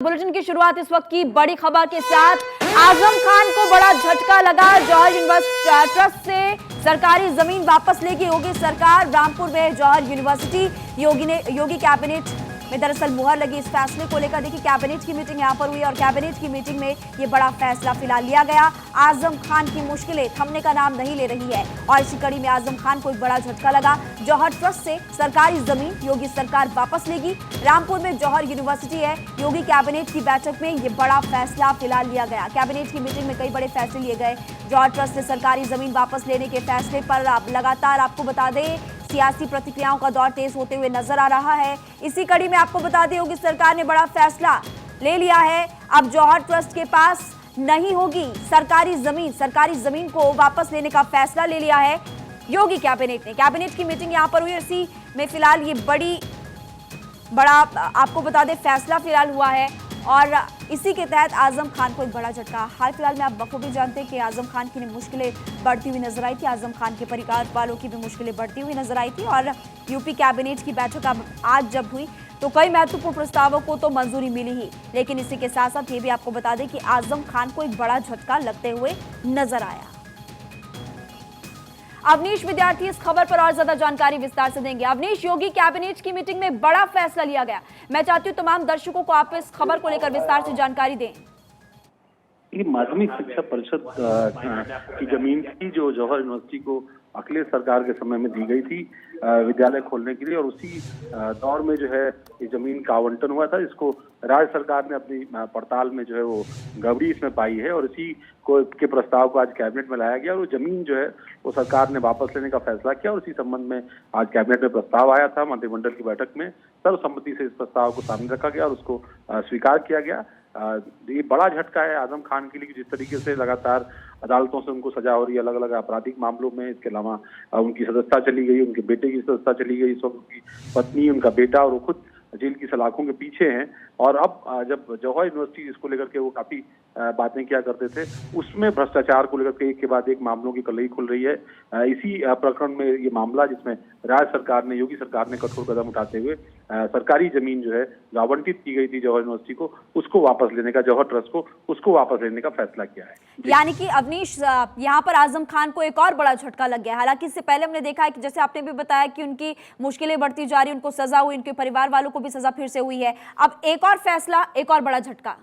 Bulletin की शुरुआत इस वक्त की बड़ी खबर के साथ। आजम खान को बड़ा झटका लगा। जौहर यूनिवर्सिटी ट्रस्ट से सरकारी जमीन वापस लेगी योगी सरकार। रामपुर में जौहर यूनिवर्सिटी योगी कैबिनेट में दरअसल मुहर लगी। इस फैसले को लेकर देखिए कैबिनेट की मीटिंग यहां पर हुई और कैबिनेट की मीटिंग में ये बड़ा फैसला फिलहाल लिया गया। आजम खान की मुश्किलें थमने का नाम नहीं ले रही है और इसी कड़ी में आजम खान को एक बड़ा झटका लगा। जौहर ट्रस्ट से सरकारी जमीन योगी सरकार वापस लेगी। रामपुर में जौहर यूनिवर्सिटी है। योगी कैबिनेट की बैठक में ये बड़ा फैसला फिलहाल लिया गया। कैबिनेट की मीटिंग में कई बड़े फैसले लिए गए। जौहर ट्रस्ट से सरकारी जमीन वापस लेने के फैसले पर लगातार आपको बता दें सियासी प्रतिक्रियाओं का दौर तेज होते हुए नजर आ रहा है। इसी कड़ी में आपको बता दें योगी सरकार ने बड़ा फैसला ले लिया है। अब जौहर ट्रस्ट के पास नहीं होगी सरकारी जमीन को वापस लेने का फैसला ले लिया है योगी कैबिनेट ने। कैबिनेट की मीटिंग यहां पर हुई। इसी में फिलहाल ये बड़ा आपको बता दें फैसला फिलहाल हुआ है और इसी के तहत आजम खान को एक बड़ा झटका। हाल फिलहाल में आप बखूबी जानते हैं कि आजम खान की मुश्किलें बढ़ती हुई नजर आई थी। आजम खान के परिवार वालों की भी मुश्किलें बढ़ती हुई नजर आई थी और यूपी कैबिनेट की बैठक अब आज जब हुई तो कई महत्वपूर्ण प्रस्तावों को तो मंजूरी मिली ही, लेकिन इसी के साथ साथ ये भी आपको बता दें कि आजम खान को एक बड़ा झटका लगते हुए नजर आया। अवनीश विद्यार्थी इस खबर पर और ज्यादा जानकारी विस्तार से देंगे। अवनीश, योगी कैबिनेट की मीटिंग में बड़ा फैसला लिया गया। मैं चाहती हूं तमाम दर्शकों को आप इस खबर को लेकर विस्तार से जानकारी दें। ये माध्यमिक शिक्षा परिषद की जमीन थी जो जौहर यूनिवर्सिटी को अखिलेश सरकार के समय में दी गई थी विद्यालय खोलने के लिए और उसी दौर में जो है ये जमीन का आवंटन हुआ था। इसको राज्य सरकार ने अपनी पड़ताल में जो है वो गड़बड़ी इसमें पाई है और इसी को के प्रस्ताव को आज कैबिनेट में लाया गया और वो जमीन जो है वो सरकार ने वापस लेने का फैसला किया और इसी संबंध में आज कैबिनेट में प्रस्ताव आया था। मंत्रिमंडल की बैठक में सर्वसम्मति से इस प्रस्ताव को सामने रखा गया और उसको स्वीकार किया गया। ये बड़ा झटका है आजम खान के लिए जिस तरीके से लगातार अदालतों से उनको सजा हो रही है अलग अलग आपराधिक मामलों में। इसके अलावा उनकी सदस्यता चली गई, उनके बेटे की सदस्यता चली गई, इस वक्त उनकी पत्नी, उनका बेटा और वो खुद जेल की सलाखों के पीछे हैं। और अब जब जौहर यूनिवर्सिटी इसको लेकर के वो काफी बातें किया करते थे उसमें भ्रष्टाचार को लेकर के एक के बाद एक मामलों की कलई खुल रही है। इसी प्रकरण में ये मामला जिसमें राज्य सरकार ने योगी सरकार ने कठोर कदम उठाते हुए सरकारी जमीन जो है जो आवंटित की गई थी जौहर यूनिवर्सिटी को उसको वापस लेने का, जौहर ट्रस्ट को उसको वापस लेने का फैसला किया है। यानी कि अवनीश यहाँ पर आजम खान को एक और बड़ा झटका लग गया। हालांकि इससे पहले हमने देखा है कि जैसे आपने भी बताया कि उनकी मुश्किलें बढ़ती जा रही, उनको सजा हुई, उनके परिवार वालों को भी सजा फिर से हुई है। अब एक और फैसला, एक और बड़ा झटका।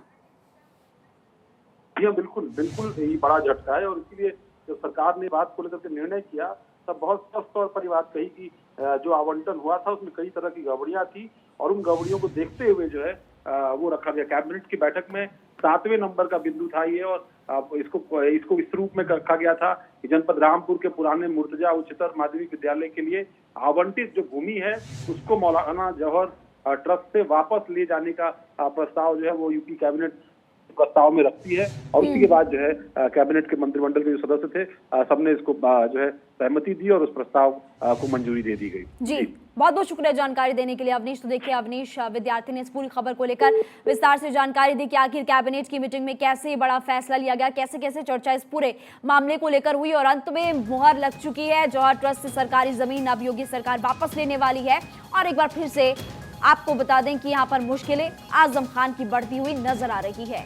यह बिल्कुल ये बड़ा झटका है और इसीलिए जब सरकार ने बात को लेकर के निर्णय किया तब बहुत स्पष्ट तौर पर बात कही कि जो आवंटन हुआ था उसमें कई तरह की गड़बड़ियां थी और उन गड़बड़ियों को देखते हुए जो है वो रखा गया। कैबिनेट की बैठक में 7वें नंबर का बिंदु था ये और इसको इस रूप में रखा गया था कि जनपद रामपुर के पुराने मुर्तजा उच्चतर माध्यमिक विद्यालय के लिए आवंटित जो भूमि है उसको मौलाना जौहर ट्रस्ट से वापस ले जाने का प्रस्ताव जो है वो यूपी कैबिनेट प्रस्ताव में रखती है और उसी के बाद जो है कैबिनेट के मंत्रिमंडल के जो सदस्य थे सबने इसको जो है सहमति दी और उस प्रस्ताव को मंजूरी दे दी गई। जी बहुत बहुत शुक्रिया जानकारी देने के लिए अवनीश। तो देखिए अवनीश विद्यार्थी ने इस पूरी खबर को लेकर विस्तार से जानकारी दी कि आखिर कैबिनेट की मीटिंग में कैसे बड़ा फैसला लिया गया, कैसे कैसे चर्चा इस पूरे मामले को लेकर हुई और अंत में मुहर लग चुकी है। जौहर ट्रस्ट से सरकारी जमीन अब योगी सरकार वापस लेने वाली है और एक बार फिर से आपको बता दें कि यहाँ पर मुश्किलें आजम खान की बढ़ती हुई नजर आ रही है।